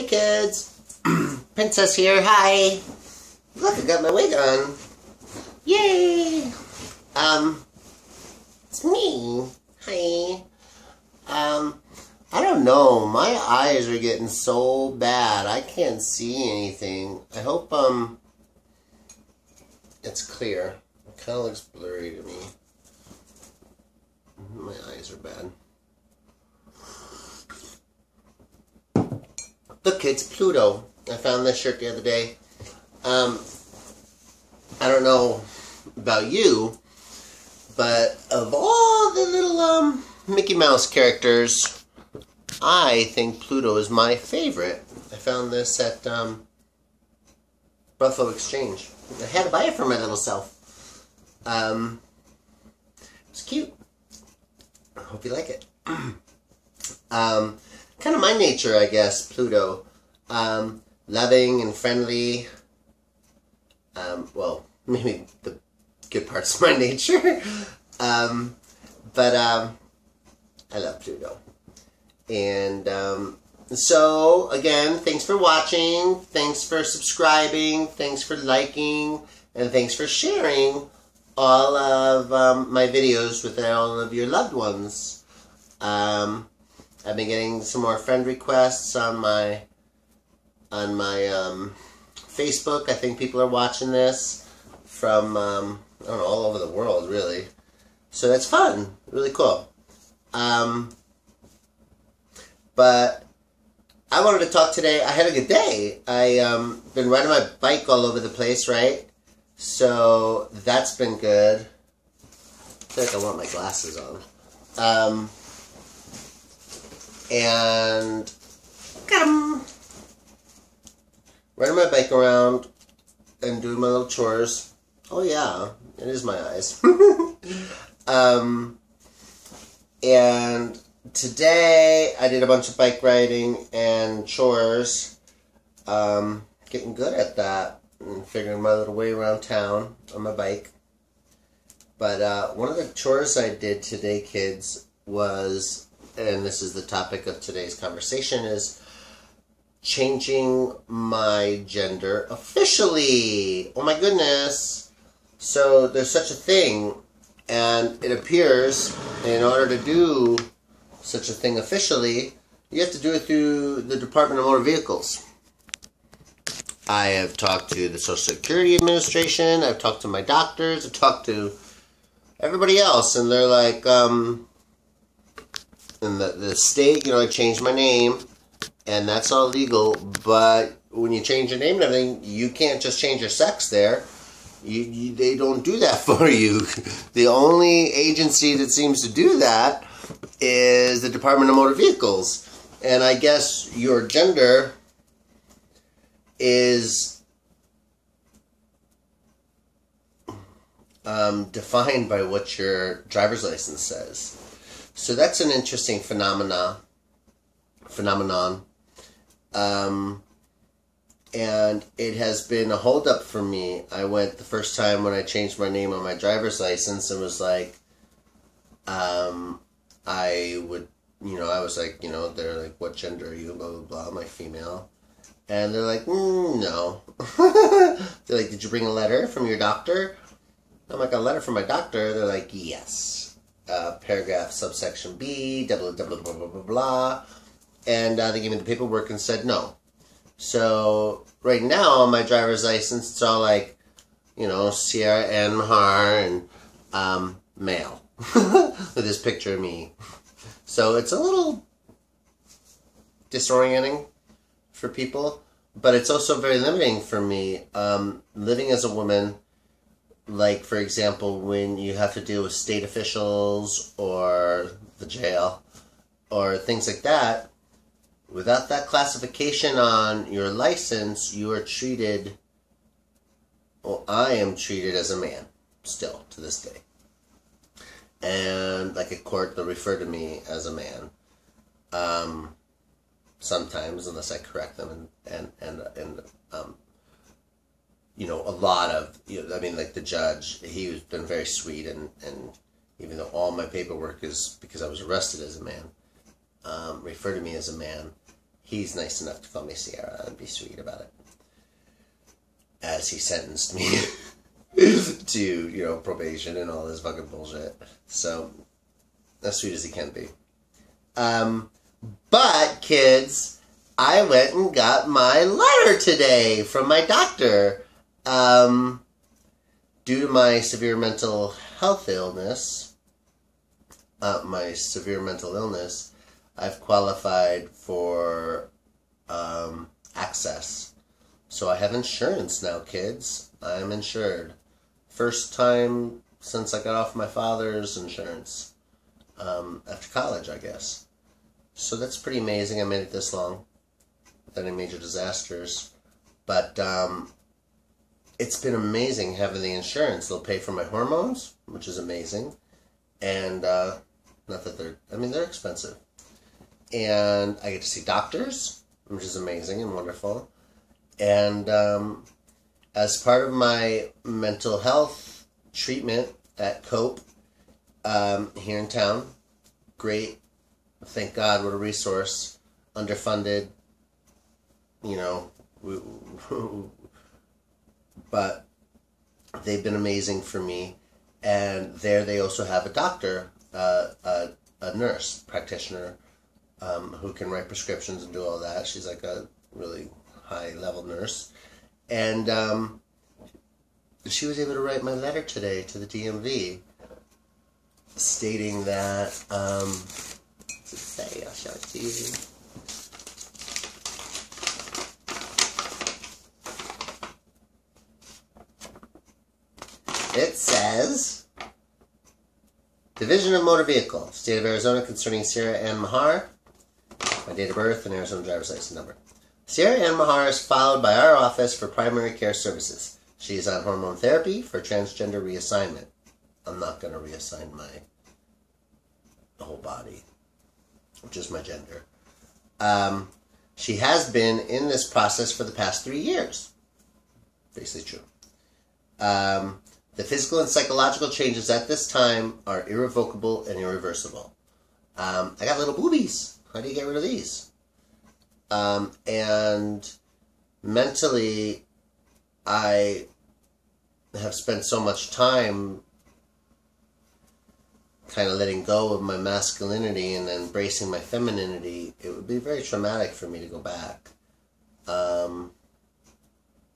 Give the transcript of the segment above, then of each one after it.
kids, Princess here, hi. Look, I got my wig on. Yay! It's me. Hi. I don't know, my eyes are getting so bad, I can't see anything. I hope, it's clear. It kind of looks blurry to me. My eyes are bad. Look, it's Pluto. I found this shirt the other day. I don't know about you, but of all the little Mickey Mouse characters, I think Pluto is my favorite. I found this at Buffalo Exchange. I had to buy it for my little self. It's cute. I hope you like it. Kind of my nature, I guess, Pluto. Loving and friendly. Well, maybe the good parts of my nature. But I love Pluto. And so, again, thanks for watching. Thanks for subscribing. Thanks for liking. And thanks for sharing all of my videos with all of your loved ones. I've been getting some more friend requests on my Facebook. I think people are watching this from I don't know, all over the world, really. So that's fun, really cool. But I wanted to talk today. I had a good day. I been riding my bike all over the place, right? So that's been good. I feel like I want my glasses on. And riding my bike around and doing my little chores. Oh yeah, it is my eyes. And today I did a bunch of bike riding and chores. Getting good at that and figuring my little way around town on my bike. But one of the chores I did today, kids, was, and this is the topic of today's conversation, is changing my gender officially. Oh my goodness. So there's such a thing, and it appears in order to do such a thing officially, you have to do it through the Department of Motor Vehicles. I have talked to the Social Security Administration, I've talked to my doctors, I've talked to everybody else, and they're like, in the state, you know, I changed my name, and that's all legal, but when you change your name and everything, you can't just change your sex there. They don't do that for you. The only agency that seems to do that is the Department of Motor Vehicles. And I guess your gender is defined by what your driver's license says. So that's an interesting phenomenon. And it has been a holdup for me. I went the first time when I changed my name on my driver's license and was like, I was like, you know, they're like, what gender are you? Blah, blah, blah. Am I female? And they're like, no. They're like, did you bring a letter from your doctor? I'm like, a letter from my doctor? They're like, yes. Paragraph subsection B, blah, blah, blah, blah, blah, blah, blah. And they gave me the paperwork and said no. So right now on my driver's license, it's all like, you know, Sierra Ann Mahar and male with this picture of me. So it's a little disorienting for people, but it's also very limiting for me. Living as a woman, like for example, when you have to deal with state officials or the jail or things like that, without that classification on your license, you are treated, well, I am treated as a man, still, to this day. And, like a court, they'll refer to me as a man. Sometimes, unless I correct them, and you know, a lot of, you know, I mean, like the judge, he's been very sweet, and even though all my paperwork is because I was arrested as a man, refer to me as a man, he's nice enough to call me Sierra and be sweet about it. As he sentenced me to, probation and all this fucking bullshit. So, as sweet as he can be. But, kids, I went and got my letter today from my doctor. Due to my severe mental illness, I've qualified for access. So I have insurance now, kids. I'm insured. First time since I got off my father's insurance. After college, I guess. So that's pretty amazing. I made it this long without any major disasters. But it's been amazing having the insurance. They'll pay for my hormones, which is amazing. And not that they're expensive. And I get to see doctors, which is amazing and wonderful. And as part of my mental health treatment at COPE here in town, great. Thank God, what a resource. Underfunded, but they've been amazing for me. And there they also have a doctor, a nurse practitioner, who can write prescriptions and do all that. She's like a really high-level nurse. And she was able to write my letter today to the DMV stating that, what's it say? I'll show it to you. It says, Division of Motor Vehicle, State of Arizona, concerning Sierra Ann Mahar, my date of birth and Arizona driver's license number. Sierra Ann Mahar is followed by our office for primary care services. She is on hormone therapy for transgender reassignment. I'm not going to reassign my whole body, which is my gender. She has been in this process for the past 3 years. Basically true. The physical and psychological changes at this time are irrevocable and irreversible. I got little boobies. How do you get rid of these? And mentally, I have spent so much time kind of letting go of my masculinity and embracing my femininity. It would be very traumatic for me to go back. I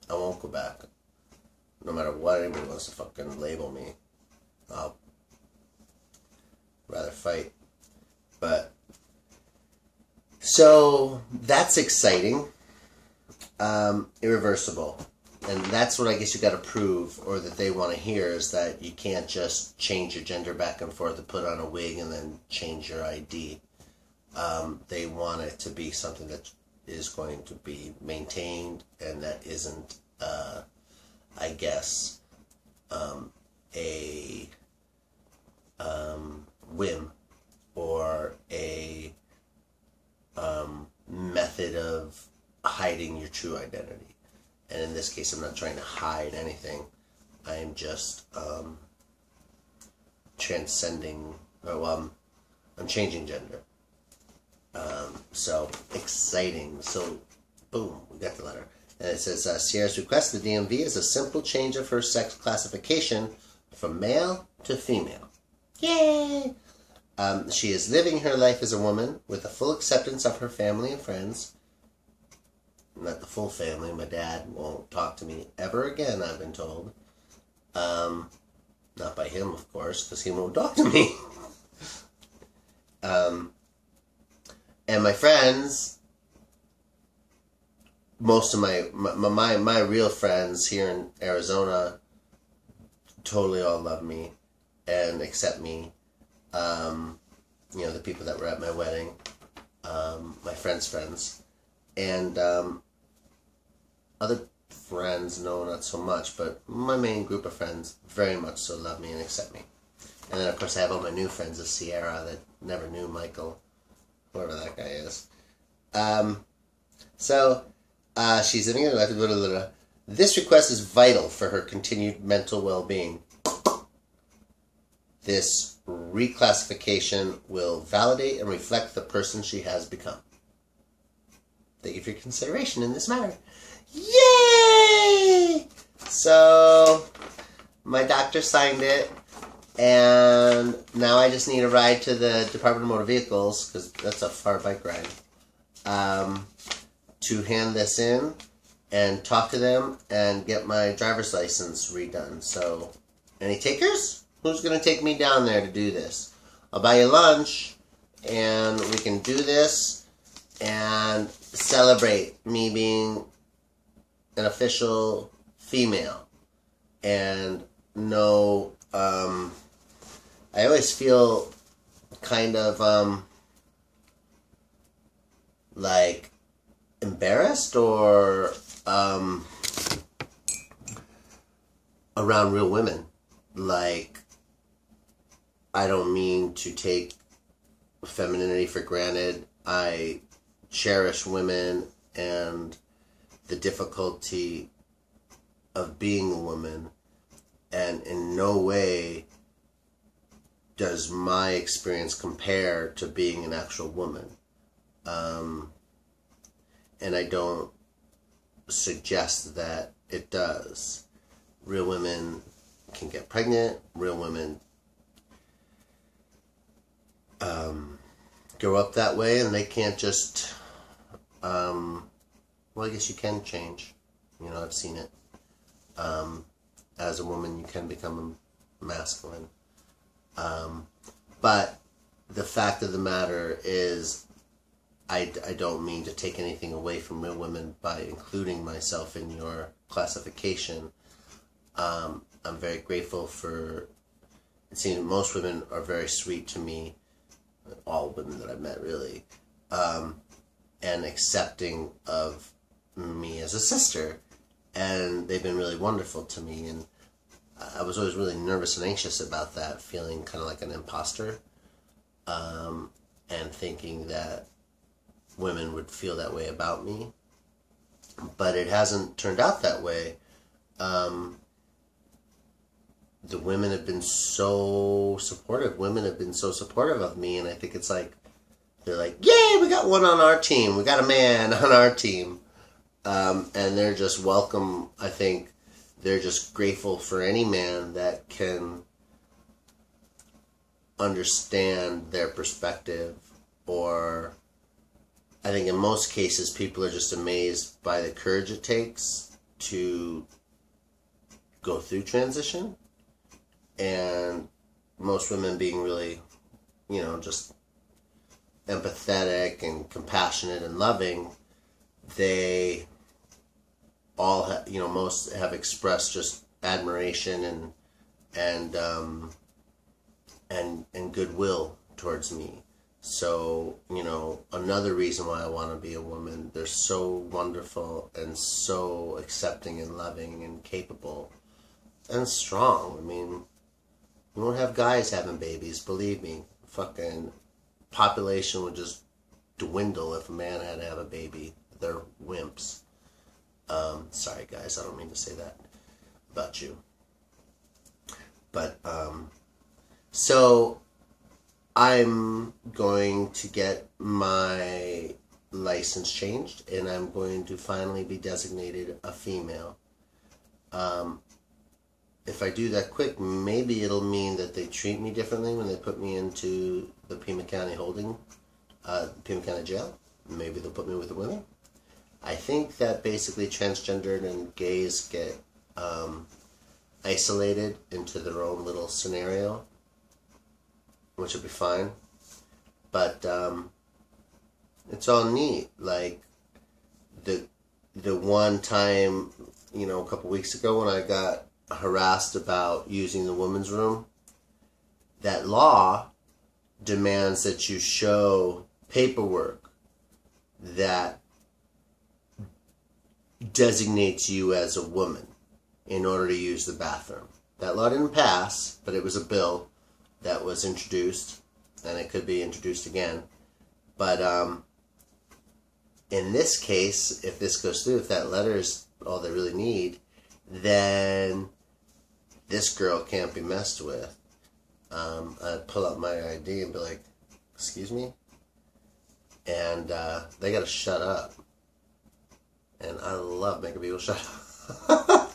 won't go back. No matter what anybody wants to fucking label me, I'll rather fight. But, so, that's exciting. Irreversible. And that's what I guess you got to prove, or that they want to hear, is that you can't just change your gender back and forth and put on a wig and then change your ID. They want it to be something that is going to be maintained and that isn't, I guess, a whim or a method of hiding your true identity. And in this case, I'm not trying to hide anything. I am just transcending, I'm changing gender. So, exciting. So, boom, we got the letter. And it says, Sierra's request to the DMV is a simple change of her sex classification from male to female. Yay! She is living her life as a woman with a full acceptance of her family and friends. Not the full family. My dad won't talk to me ever again, I've been told. Not by him, of course, because he won't talk to me. And my friends, most of my real friends here in Arizona totally all love me and accept me. The people that were at my wedding, my friends' friends. And other friends, no, not so much, but my main group of friends very much so love me and accept me. And then, of course, I have all my new friends of Sierra that never knew Michael, whoever that guy is. She's living her life. This request is vital for her continued mental well-being. This reclassification will validate and reflect the person she has become. Thank you for your consideration in this matter. Yay! So, my doctor signed it, and now I just need a ride to the Department of Motor Vehicles, because that's a far bike ride, to hand this in and talk to them and get my driver's license redone. So, any takers? Who's going to take me down there to do this? I'll buy you lunch, and we can do this and celebrate me being an official female. And no, I always feel kind of, like, embarrassed or, around real women. Like, I don't mean to take femininity for granted. I cherish women and the difficulty of being a woman, and in no way does my experience compare to being an actual woman. And I don't suggest that it does. Real women can get pregnant. Real women grow up that way, and they can't just, well, I guess you can change. You know, I've seen it. As a woman, you can become masculine. But the fact of the matter is, I don't mean to take anything away from real women by including myself in your classification. I'm very grateful for, it seems most women are very sweet to me, all women that I've met really, and accepting of me as a sister, and they've been really wonderful to me, and I was always really nervous and anxious about that, feeling kind of like an imposter, and thinking that women would feel that way about me, but it hasn't turned out that way. The women have been so supportive. Women have been so supportive of me, and I think it's like, they're like, yay, we got one on our team. We got a man on our team. And they're just welcome. I think they're just grateful for any man that can understand their perspective, or I think in most cases people are just amazed by the courage it takes to go through transition. And most women being really, you know, just empathetic and compassionate and loving, they all, you know, most have expressed just admiration and goodwill towards me. So, you know, another reason why I want to be a woman. They're so wonderful and so accepting and loving and capable and strong. I mean, you won't have guys having babies, believe me. Fucking population would just dwindle if a man had to have a baby. They're wimps. Sorry guys, I don't mean to say that about you. But, so I'm going to get my license changed, and I'm going to finally be designated a female. If I do that quick, maybe it'll mean that they treat me differently when they put me into the Pima County Pima County Jail. Maybe they'll put me with the women. I think that basically transgendered and gays get isolated into their own little scenario, which would be fine. But it's all neat. Like the one time, you know, a couple weeks ago when I got harassed about using the women's room, that law demands that you show paperwork that designates you as a woman in order to use the bathroom. That law didn't pass, but it was a bill that was introduced, and it could be introduced again. But in this case, if this goes through, if that letter is all they really need, then this girl can't be messed with. I'd pull out my ID and be like, excuse me? And they gotta shut up. And I love making people shut up.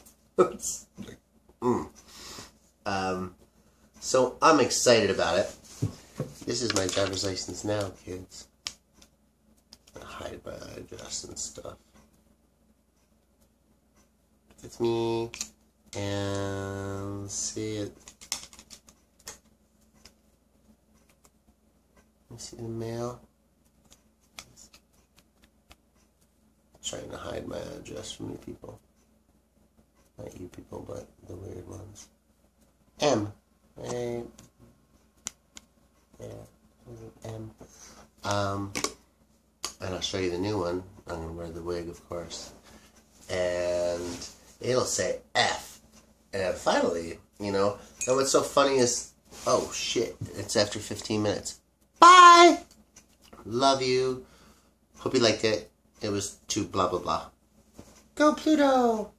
So I'm excited about it. This is my driver's license now, kids. I hide my address and stuff. It's me. And see it. Let me see the mail. I'm trying to hide my address from you people. Not you people, but the weird ones. M. Right. Yeah. M. And I'll show you the new one. I'm going to wear the wig, of course. And it'll say F. And finally, you know, and what's so funny is, oh shit, it's after 15 minutes. Bye! Love you. Hope you liked it. It was too blah blah blah. Go Pluto!